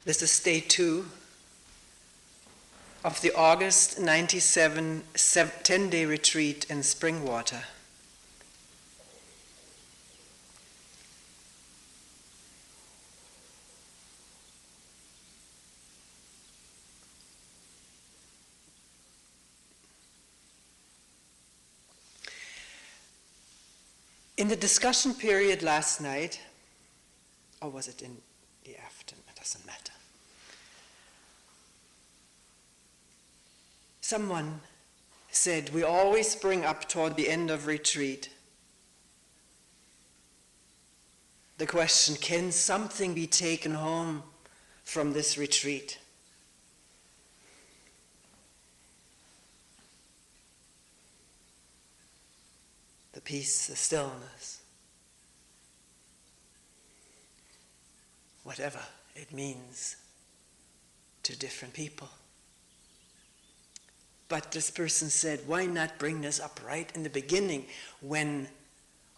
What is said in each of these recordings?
This is day 2 of the August 97 10-day retreat in Springwater. In the discussion period last night, or was it in the afternoon? It doesn't matter. Someone said, we always bring up toward the end of retreat the question, can something be taken home from this retreat? The peace, the stillness, whatever it means to different people. But this person said, why not bring this up right in the beginning when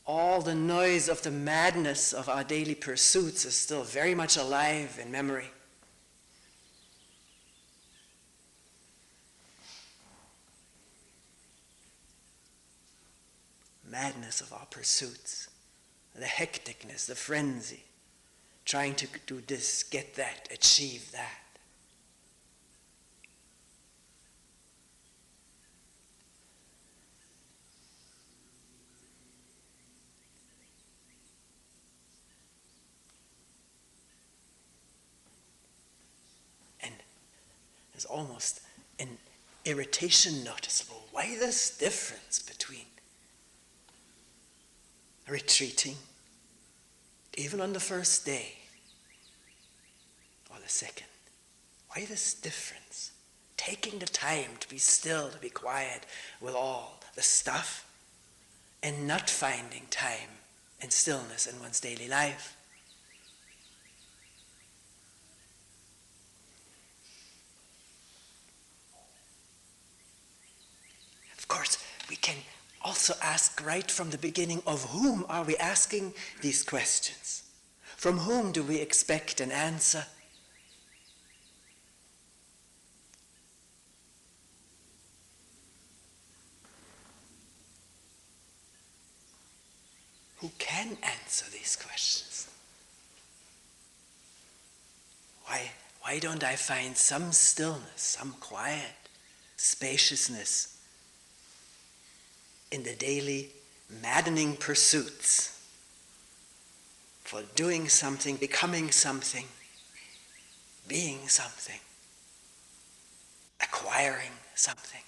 all the noise of the madness of our daily pursuits is still very much alive in memory? Madness of our pursuits, the hecticness, the frenzy, trying to do this, get that, achieve that. And there's almost an irritation noticeable. Why this difference between retreating, even on the first day or the second? Why this difference? Taking the time to be still, to be quiet with all the stuff, and not finding time and stillness in one's daily life. Of course, we can also ask right from the beginning, of whom are we asking these questions? From whom do we expect an answer? Who can answer these questions? Why don't I find some stillness, some quiet, spaciousness in the daily maddening pursuits for doing something, becoming something, being something, acquiring something?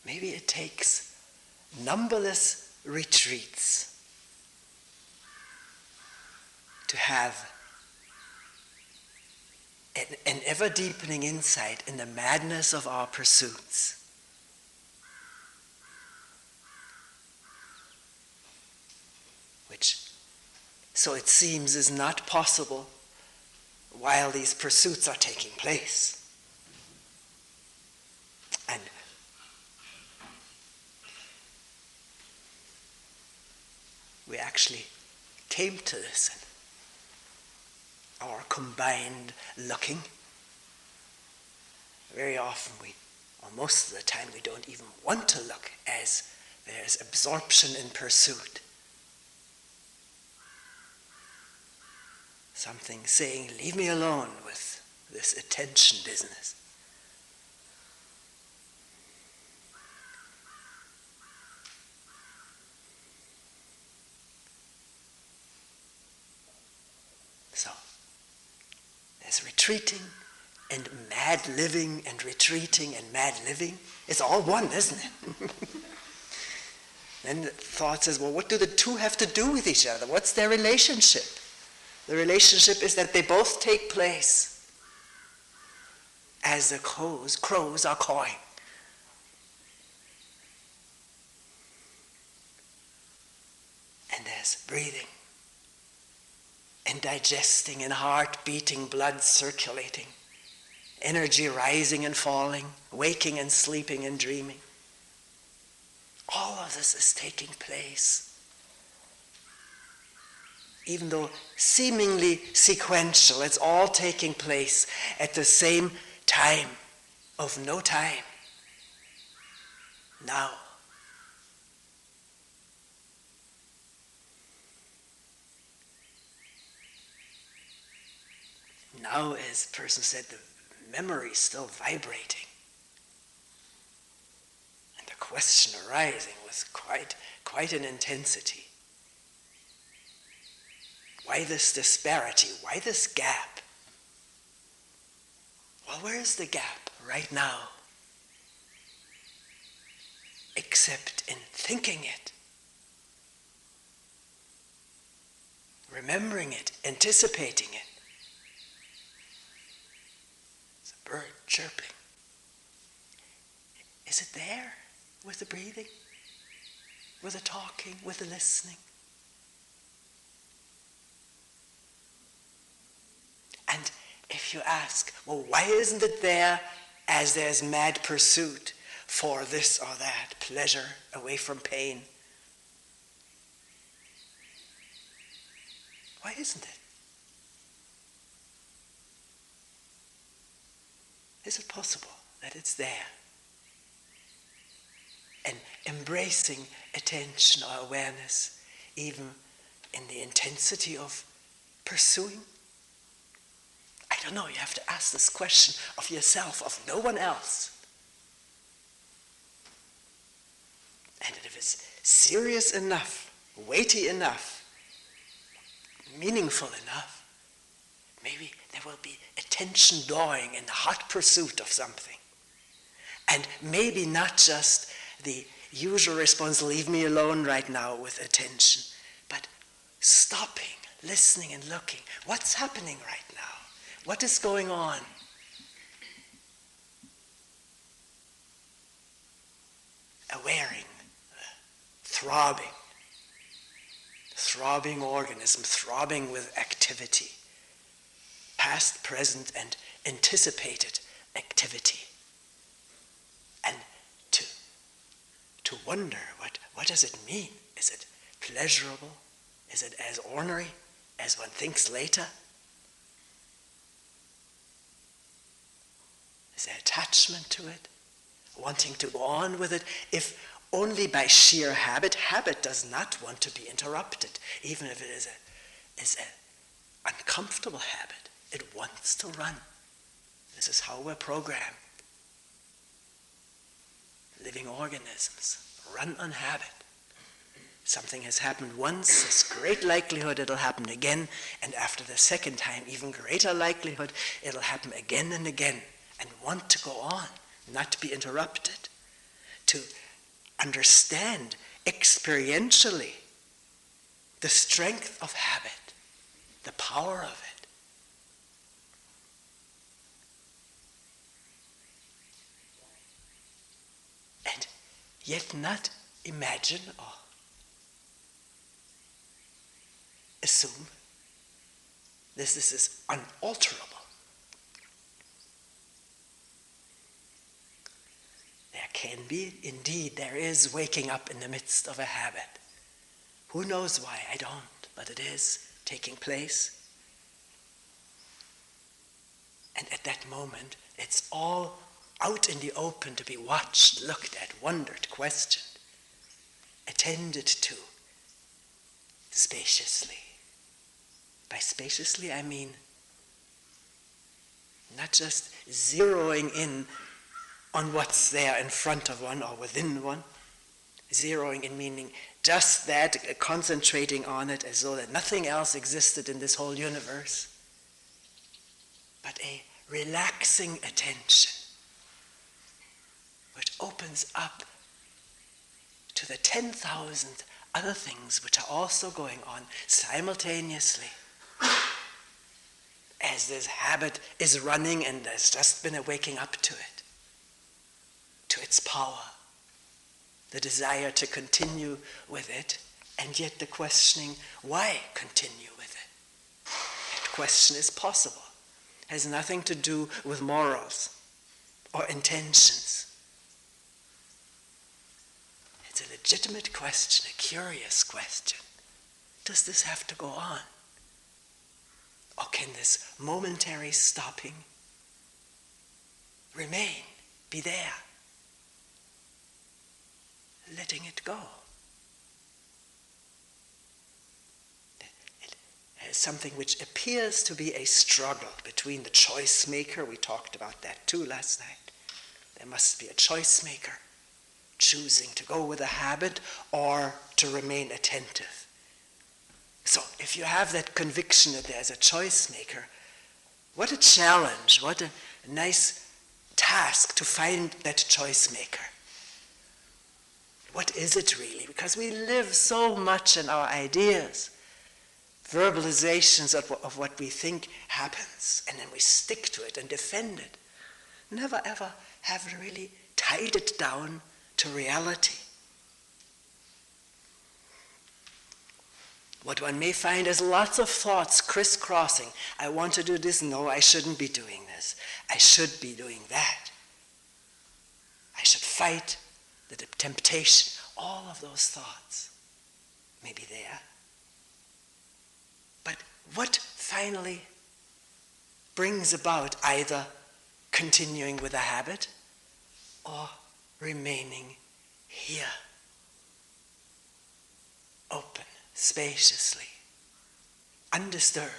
Maybe it takes numberless retreats to have an ever-deepening insight in the madness of our pursuits. Which, so it seems, is not possible while these pursuits are taking place. And we actually came to this in our combined looking. Very often or most of the time, we don't even want to look, as there's absorption in pursuit. Something saying, leave me alone with this attention business. So, there's retreating and mad living, and retreating and mad living. It's all one, isn't it? Then the thought says, well, what do the two have to do with each other? What's their relationship? The relationship is that they both take place as the crows are cawing. And there's breathing and digesting and heart beating, blood circulating, energy rising and falling, waking and sleeping and dreaming. All of this is taking place. Even though seemingly sequential, it's all taking place at the same time of no time. Now. Now, as the person said, the memory is still vibrating. And the question arising was quite an intensity. Why this disparity? Why this gap? Well, where is the gap right now? Except in thinking it, remembering it, anticipating it. It's a bird chirping. Is it there with the breathing, with the talking, with the listening? And if you ask, well, why isn't it there as there's mad pursuit for this or that, pleasure away from pain? Why isn't it? Is it possible that it's there? And embracing attention or awareness, even in the intensity of pursuing? I don't know, you have to ask this question of yourself, of no one else. And if it's serious enough, weighty enough, meaningful enough, maybe there will be attention dawing in the hot pursuit of something. And maybe not just the usual response, leave me alone right now with attention, but stopping, listening and looking. What's happening right now? What is going on? Awaring, throbbing organism, throbbing with activity, past, present, and anticipated activity. And to wonder, what does it mean? Is it pleasurable? Is it as ornery as one thinks later? Is there attachment to it? Wanting to go on with it, if only by sheer habit? Habit does not want to be interrupted, even if it is an uncomfortable habit. It wants to run. This is how we're programmed. Living organisms run on habit. Something has happened once, there's great likelihood it'll happen again, and after the second time, even greater likelihood it'll happen again and again, and want to go on, not to be interrupted, to understand experientially the strength of habit, the power of it. And yet not imagine or assume this is unalterable. There can be, indeed, there is waking up in the midst of a habit. Who knows why? I don't, but it is taking place. And at that moment, it's all out in the open to be watched, looked at, wondered, questioned, attended to, spaciously. By spaciously, I mean not just zeroing in on what's there in front of one or within one, zeroing in meaning just that, concentrating on it as though that nothing else existed in this whole universe, but a relaxing attention which opens up to the 10,000 other things which are also going on simultaneously as this habit is running and there's just been a waking up to it, to its power, the desire to continue with it, and yet the questioning, why continue with it? question is possible. It has nothing to do with morals or intentions. It's a legitimate question, a curious question. Does this have to go on? Or can this momentary stopping remain, be there, letting it go? It has something which appears to be a struggle between the choice maker, we talked about that too last night. There must be a choice maker choosing to go with a habit or to remain attentive. So if you have that conviction that there's a choice maker, what a challenge, what a nice task to find that choice maker. What is it really? Because we live so much in our ideas, verbalizations of what we think happens, and then we stick to it and defend it. Never ever have really tied it down to reality. What one may find is lots of thoughts crisscrossing. I want to do this. No, I shouldn't be doing this. I should be doing that. I should fight the temptation. All of those thoughts may be there. But what finally brings about either continuing with a habit or remaining here, open, spaciously, undisturbed?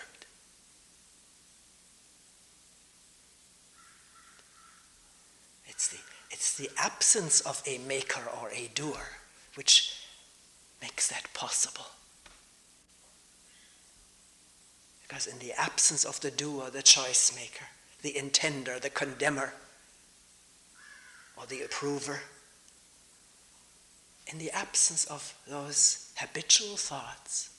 It's the absence of a maker or a doer which makes that possible. Because in the absence of the doer, the choice maker, the intender, the condemner, or the approver, in the absence of those habitual thoughts,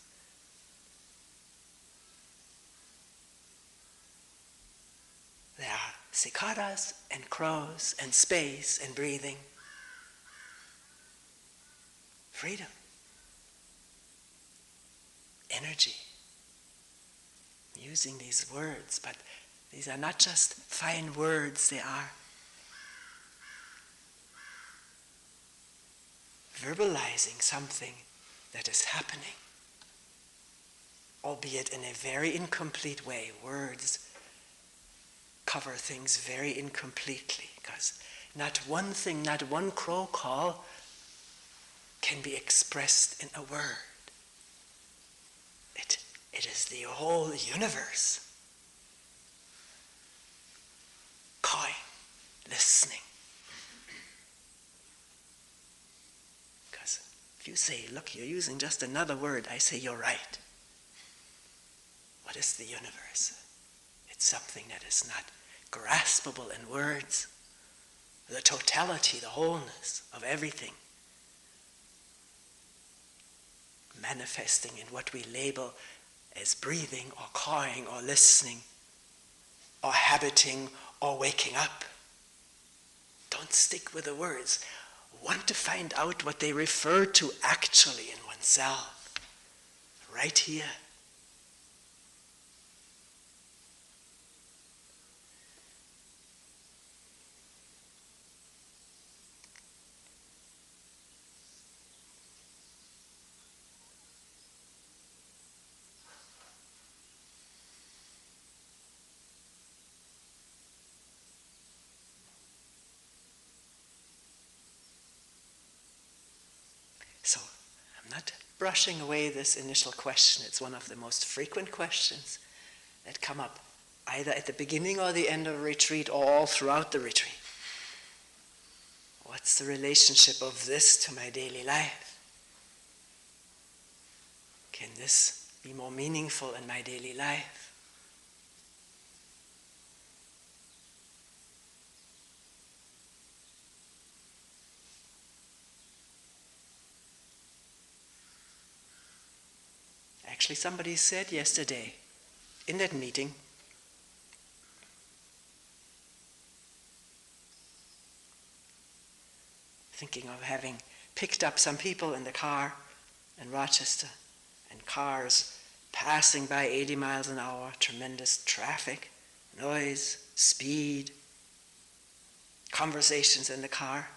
there are cicadas and crows and space and breathing. Freedom. Energy. I'm using these words, but these are not just fine words, they are verbalizing something that is happening, albeit in a very incomplete way. Words cover things very incompletely, because not one thing, not one crow call can be expressed in a word. It is the whole universe cawing, listening. Because if you say, look, you're using just another word, I say, you're right. What is the universe? It's something that is not graspable in words. The totality, the wholeness of everything, manifesting in what we label as breathing or cawing or listening or habiting or waking up. Don't stick with the words. Want to find out what they refer to actually in oneself, right here. So, I'm not brushing away this initial question. It's one of the most frequent questions that come up either at the beginning or the end of a retreat or all throughout the retreat. What's the relationship of this to my daily life? Can this be more meaningful in my daily life? Actually, somebody said yesterday in that meeting, thinking of having picked up some people in the car in Rochester, and cars passing by 80 miles an hour, tremendous traffic, noise, speed, conversations in the car,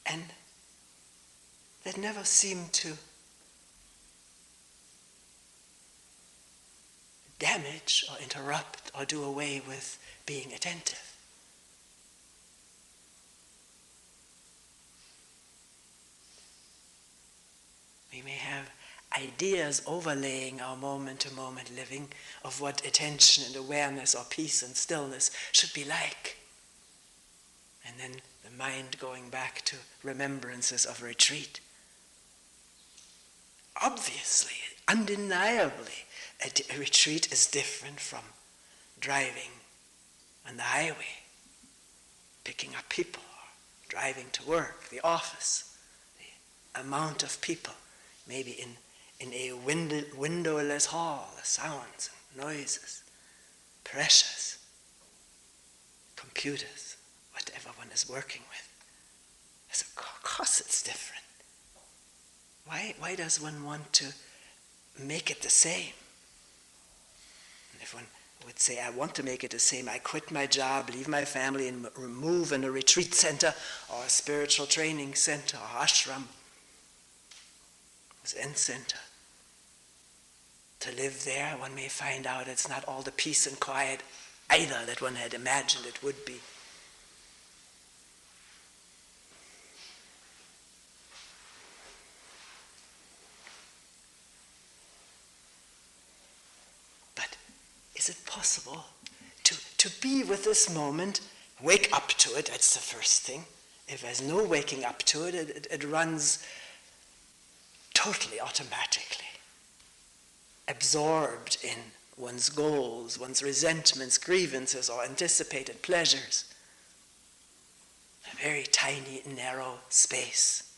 and that never seemed to damage or interrupt or do away with being attentive. We may have ideas overlaying our moment-to-moment living of what attention and awareness or peace and stillness should be like. And then the mind going back to remembrances of retreat. Obviously, undeniably, a retreat is different from driving on the highway, picking up people, or driving to work, the office, the amount of people, maybe in a windowless hall, the sounds and noises, pressures, computers, whatever one is working with. So of course it's different. Why does one want to make it the same? And if one would say, I want to make it the same, I quit my job, leave my family, and move in a retreat center or a spiritual training center or ashram, Zen center. To live there, one may find out it's not all the peace and quiet either that one had imagined it would be. But is it possible to be with this moment, wake up to it? That's the first thing. If there's no waking up to it, it runs totally automatically, absorbed in one's goals, one's resentments, grievances, or anticipated pleasures. A very tiny, narrow space.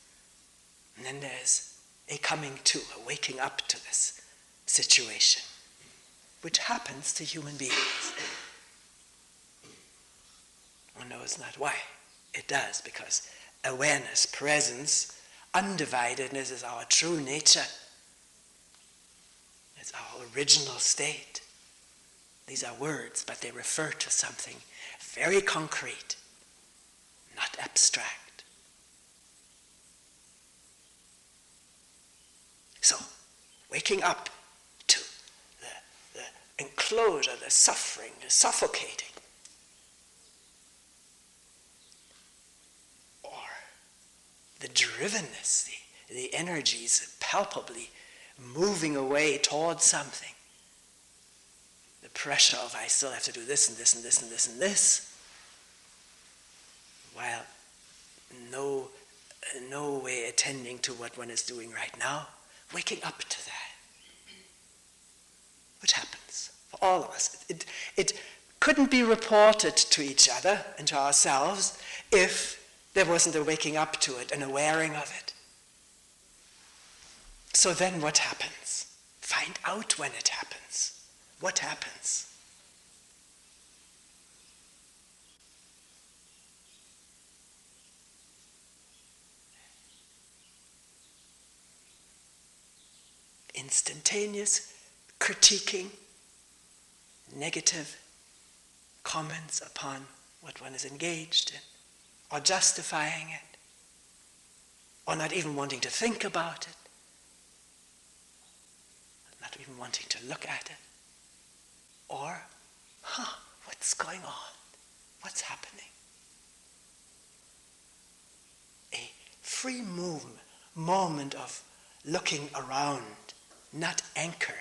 And then there's a coming to, a waking up to this situation, which happens to human beings. One knows not why. It does, because awareness, presence, undividedness is our true nature. It's our original state. These are words, but they refer to something very concrete, not abstract. So, waking up to the enclosure, the suffering, the suffocating, the drivenness, the energies palpably moving away towards something. The pressure of I still have to do this and this and this and this and this, while no way attending to what one is doing right now, waking up to that. Which happens for all of us. It couldn't be reported to each other and to ourselves if there wasn't a waking up to it, an awareing of it. So then what happens? Find out when it happens. What happens? Instantaneous critiquing, negative comments upon what one is engaged in, or justifying it, or not even wanting to think about it, not even wanting to look at it, or, what's going on? What's happening? A free moment of looking around, not anchored.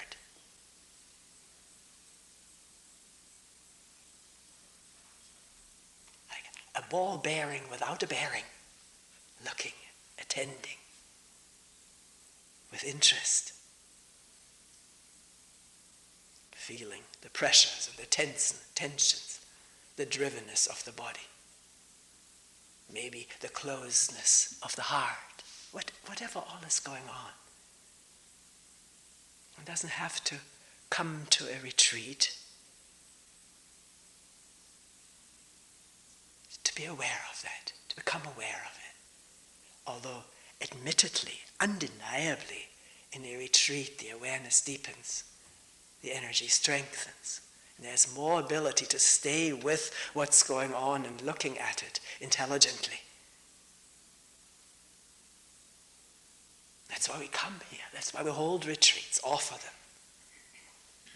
A ball bearing without a bearing, looking, attending, with interest, feeling the pressures and the tensions, the drivenness of the body, maybe the closeness of the heart, whatever all is going on. One doesn't have to come to a retreat to be aware of that, to become aware of it. Although, admittedly, undeniably, In a retreat, the awareness deepens, the energy strengthens, and there's more ability to stay with what's going on and looking at it intelligently. That's why we come here. That's why we hold retreats, offer them.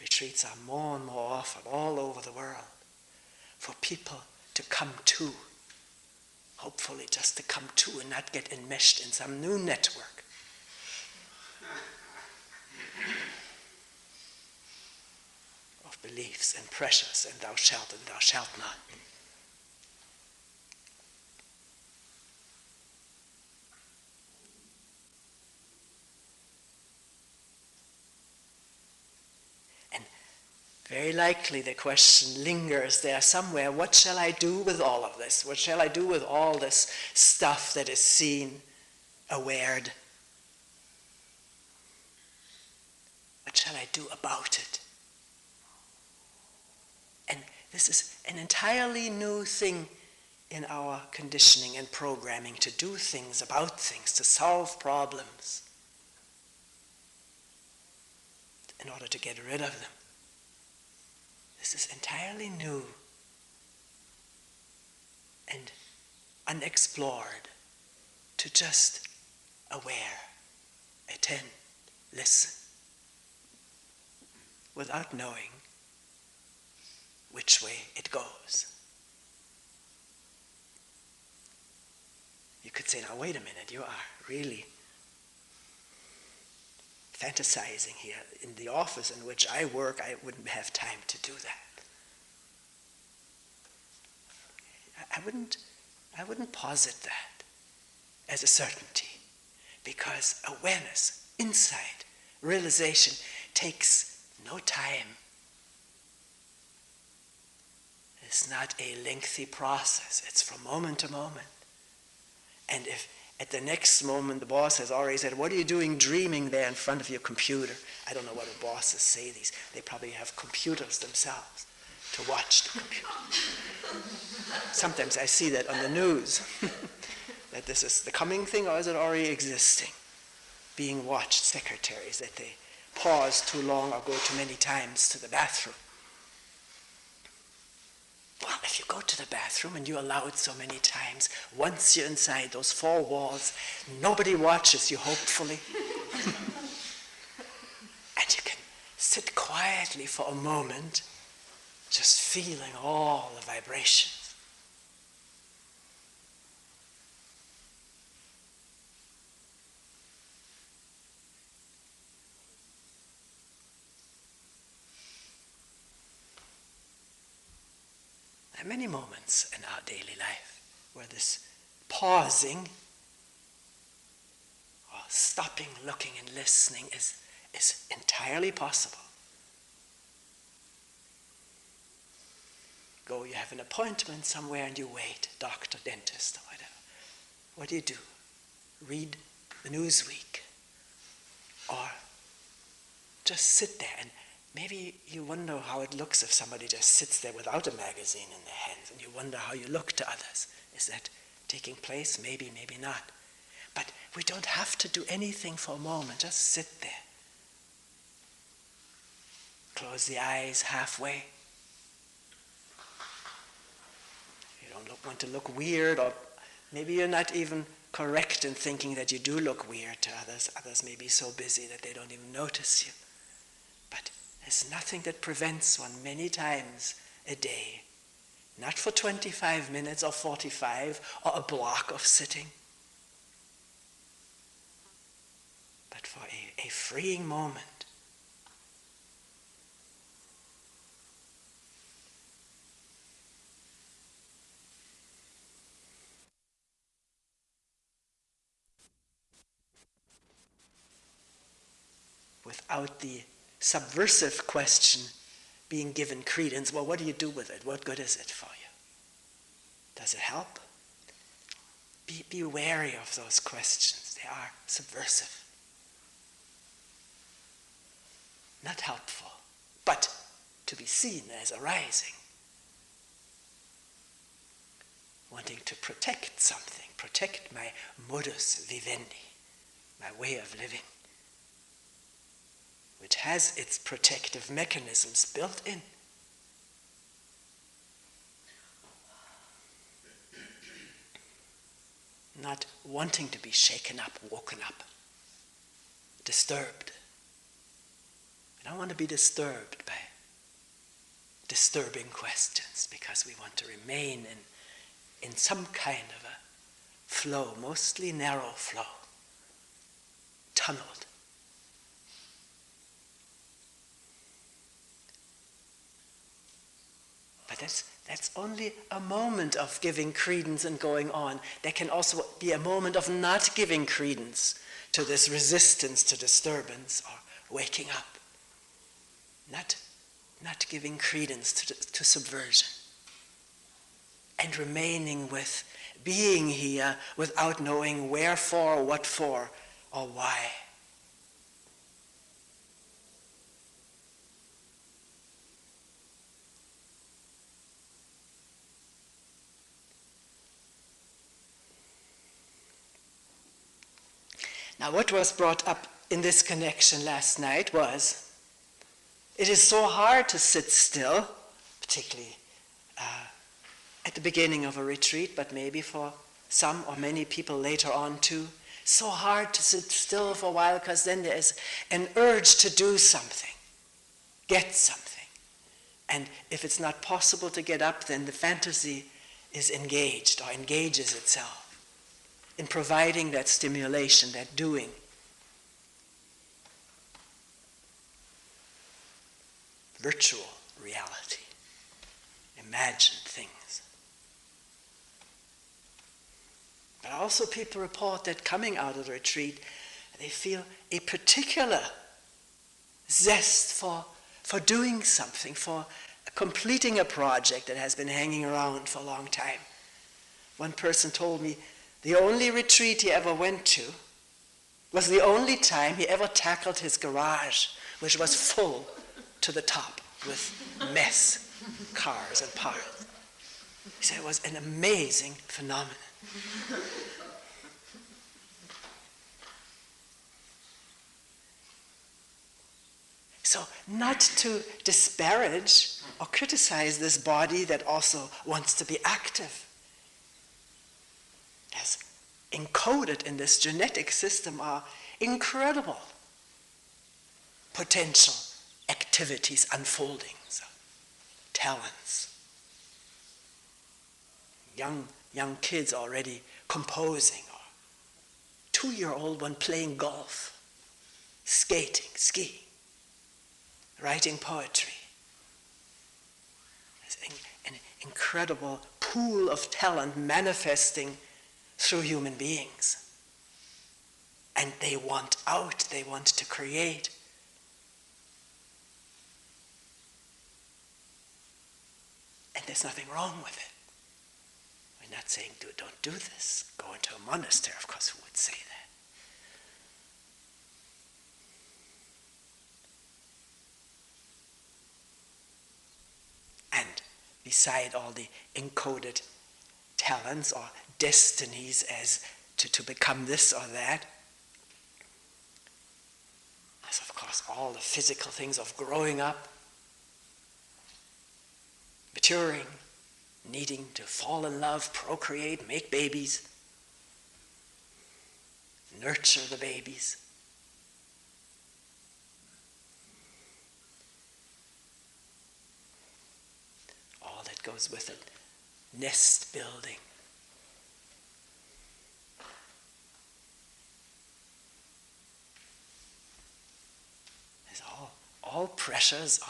Retreats are more and more offered all over the world for people to come to. Hopefully just to come to and not get enmeshed in some new network. Of beliefs and pressures and thou shalt not. Very likely the question lingers there somewhere, what shall I do with all of this? What shall I do with all this stuff that is seen, awared? What shall I do about it? And this is an entirely new thing in our conditioning and programming, to do things about things, to solve problems in order to get rid of them. This is entirely new and unexplored, to just aware, attend, listen, without knowing which way it goes. You could say, now wait a minute, you are really fantasizing here. In the office in which I work, I wouldn't have time to do that. I wouldn't posit that as a certainty, because awareness, insight, realization takes no time. It's not a lengthy process. It's from moment to moment. And if at the next moment the boss has already said, what are you doing dreaming there in front of your computer? I don't know what the bosses say these. They probably have computers themselves to watch the computer. Sometimes I see that on the news, that this is the coming thing, or is it already existing? Being watched, secretaries, that they pause too long or go too many times to the bathroom. Well, if you go to the bathroom and you allow it so many times, once you're inside those four walls, nobody watches you, hopefully. And you can sit quietly for a moment, just feeling all the vibrations. There are many moments in our daily life where this pausing or stopping, looking and listening is entirely possible. Go, you have an appointment somewhere and you wait, doctor, dentist, or whatever. What do? Read the Newsweek. Or just sit there, and maybe you wonder how it looks if somebody just sits there without a magazine in their hands, and you wonder how you look to others. Is that taking place? Maybe, maybe not. But we don't have to do anything for a moment, just sit there. Close the eyes halfway. You don't want to look weird, or maybe you're not even correct in thinking that you do look weird to others. Others may be so busy that they don't even notice you. But there's nothing that prevents one many times a day, not for 25 minutes or 45 or a block of sitting, but for a freeing moment. Without the subversive question being given credence, well, what do you do with it? What good is it for you? Does it help? Be wary of those questions. They are subversive. Not helpful, but to be seen as arising. Wanting to protect something, protect my modus vivendi, my way of living. which has its protective mechanisms built in. Not wanting to be shaken up, woken up, disturbed. I don't want to be disturbed by disturbing questions, because we want to remain in some kind of a flow, mostly narrow flow, tunneled. But that's only a moment of giving credence and going on. There can also be a moment of not giving credence to this resistance to disturbance or waking up. Not giving credence to subversion. And remaining with being here without knowing wherefore, what for, or why. Now, what was brought up in this connection last night was, it is so hard to sit still, particularly at the beginning of a retreat, but maybe for some or many people later on too, so hard to sit still for a while, because then there is an urge to do something, get something. And if it's not possible to get up, then the fantasy is engaged or engages itself in providing that stimulation, that doing. Virtual reality, imagined things. But also people report that coming out of the retreat, they feel a particular zest for doing something, for completing a project that has been hanging around for a long time. One person told me the only retreat he ever went to was the only time he ever tackled his garage, which was full to the top with mess, cars and parts. He said it was an amazing phenomenon. So not to disparage or criticize this body that also wants to be active. As encoded in this genetic system are incredible potential activities unfolding, so talents. Young kids already composing, or 2-year-old one playing golf, skating, skiing, writing poetry. There's an incredible pool of talent manifesting through human beings. And they want out, they want to create. And there's nothing wrong with it. We're not saying don't do this. Go into a monastery, of course, who would say that? And beside all the encoded talents or destinies as to become this or that, there's of course all the physical things of growing up, maturing, needing to fall in love, procreate, make babies, nurture the babies. All that goes with it, nest building. There's all pressures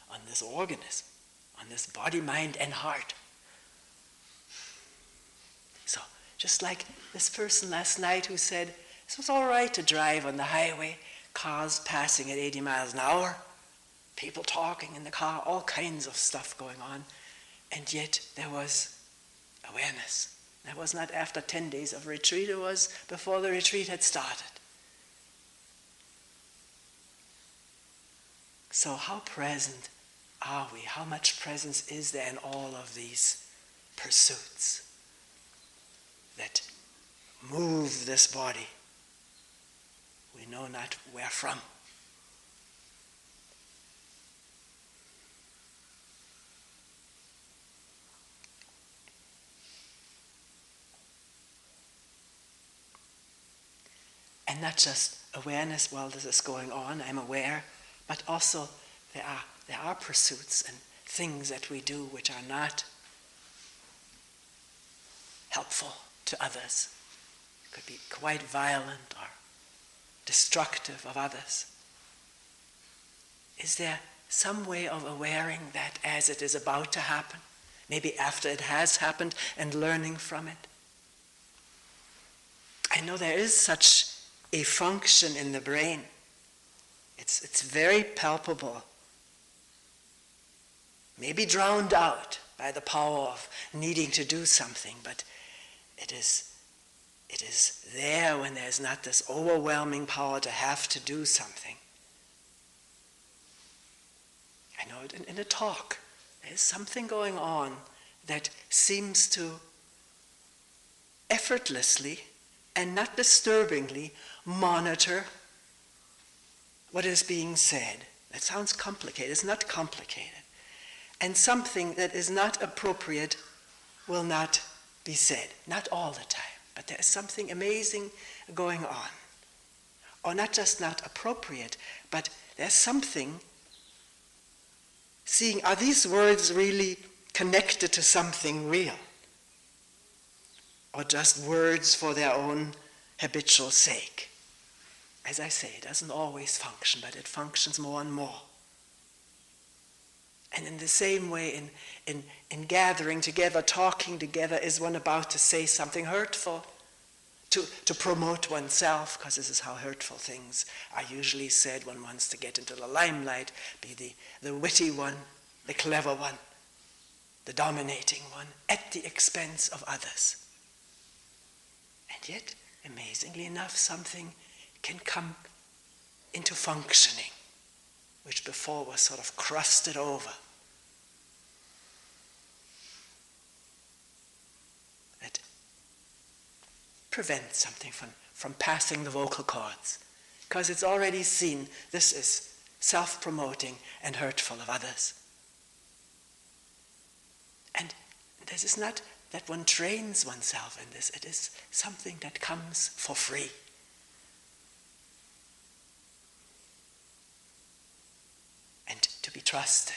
on this organism, on this body, mind, and heart. So, just like this person last night who said, it was all right to drive on the highway, cars passing at 80 miles an hour, people talking in the car, all kinds of stuff going on, and yet there was awareness. That was not after 10 days of retreat, it was before the retreat had started. So how present are we? How much presence is there in all of these pursuits that move this body? We know not where from. And not just awareness, well, this is going on, I'm aware, but also there are pursuits and things that we do which are not helpful to others. Could be quite violent or destructive of others. Is there some way of awareing that as it is about to happen, maybe after it has happened, and learning from it? I know there is such a function in the brain. It's very palpable. Maybe drowned out by the power of needing to do something, but it is there when there's not this overwhelming power to have to do something. I know it in a talk. There's something going on that seems to effortlessly and not disturbingly monitor what is being said. That sounds complicated. It's not complicated. And something that is not appropriate will not be said. Not all the time, but there is something amazing going on. Or not just not appropriate, but there's something seeing, are these words really connected to something real? Or just words for their own habitual sake? As I say, it doesn't always function, but it functions more and more. And in the same way, in gathering together, talking together, is one about to say something hurtful, to promote oneself, because this is how hurtful things are usually said. One wants to get into the limelight, be the witty one, the clever one, the dominating one, at the expense of others. And yet, amazingly enough, something can come into functioning, which before was sort of crusted over. That prevents something from passing the vocal cords, because it's already seen this is self-promoting and hurtful of others. And this is not that one trains oneself in this, it is something that comes for free. And to be trusted.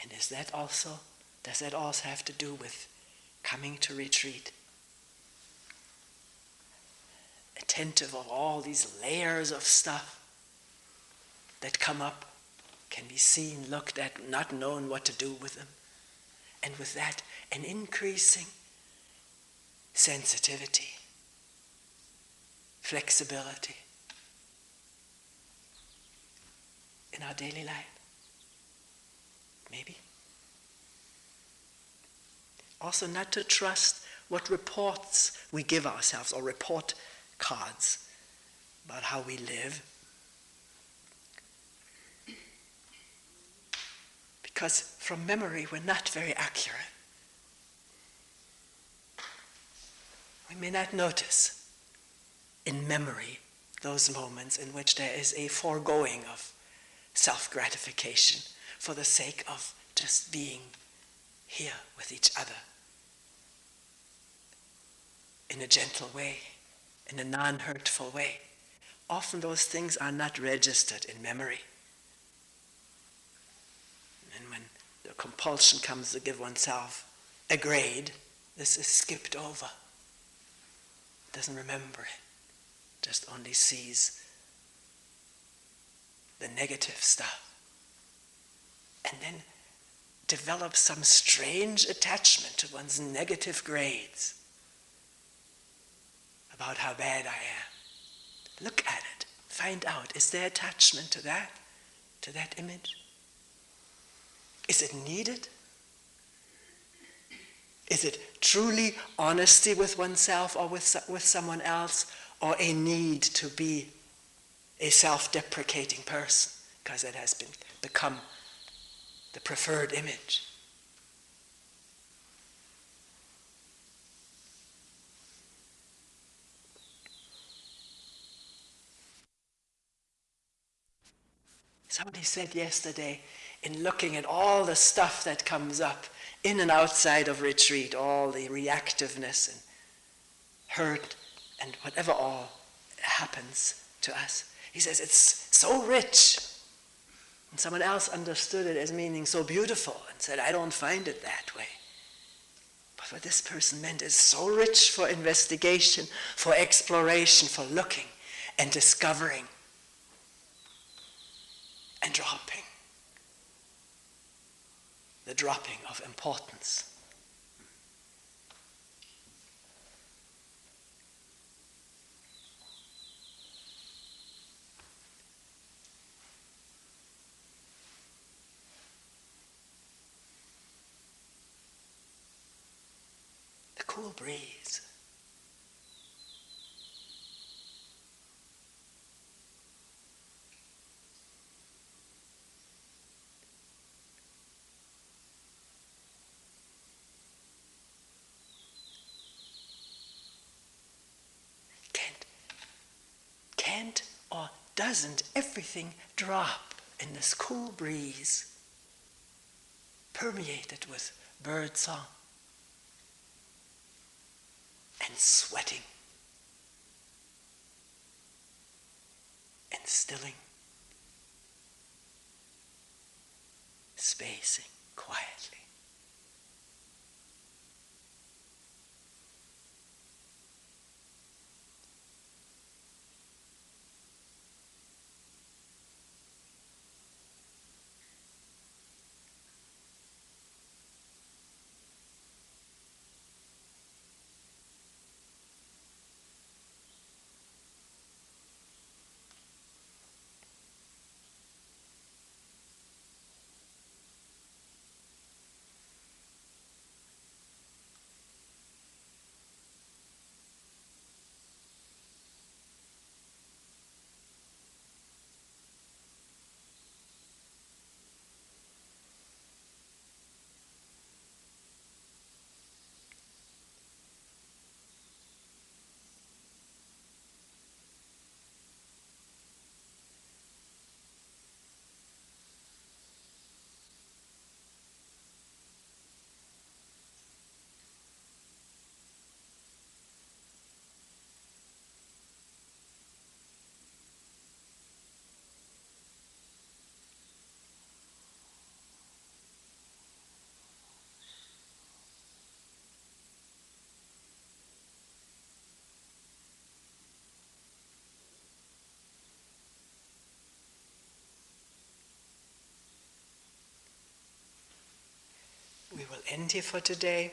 And does that also have to do with coming to retreat? Attentive of all these layers of stuff that come up, can be seen, looked at, not known what to do with them. And with that, an increasing sensitivity, flexibility in our daily life. Maybe. Also not to trust what reports we give ourselves, or report cards about how we live. Because from memory we're not very accurate. We may not notice in memory those moments in which there is a foregoing of self-gratification for the sake of just being here with each other in a gentle way, in a non-hurtful way. Often those things are not registered in memory. And when the compulsion comes to give oneself a grade, this is skipped over. Doesn't remember it, just only sees the negative stuff. And then develops some strange attachment to one's negative grades about how bad I am. Look at it, find out, is there attachment to that image? Is it needed? Is it truly honesty with oneself or with someone else, or a need to be a self-deprecating person because it has become the preferred image? Somebody said yesterday, in looking at all the stuff that comes up in and outside of retreat, all the reactiveness and hurt and whatever all happens to us. He says it's so rich. And someone else understood it as meaning so beautiful and said, I don't find it that way. But what this person meant is so rich for investigation, for exploration, for looking and discovering and dropping. The dropping of importance. The cool breeze. Can't or doesn't everything drop in this cool breeze, permeated with bird song and sweating and stilling, spacing quietly. We will end here for today.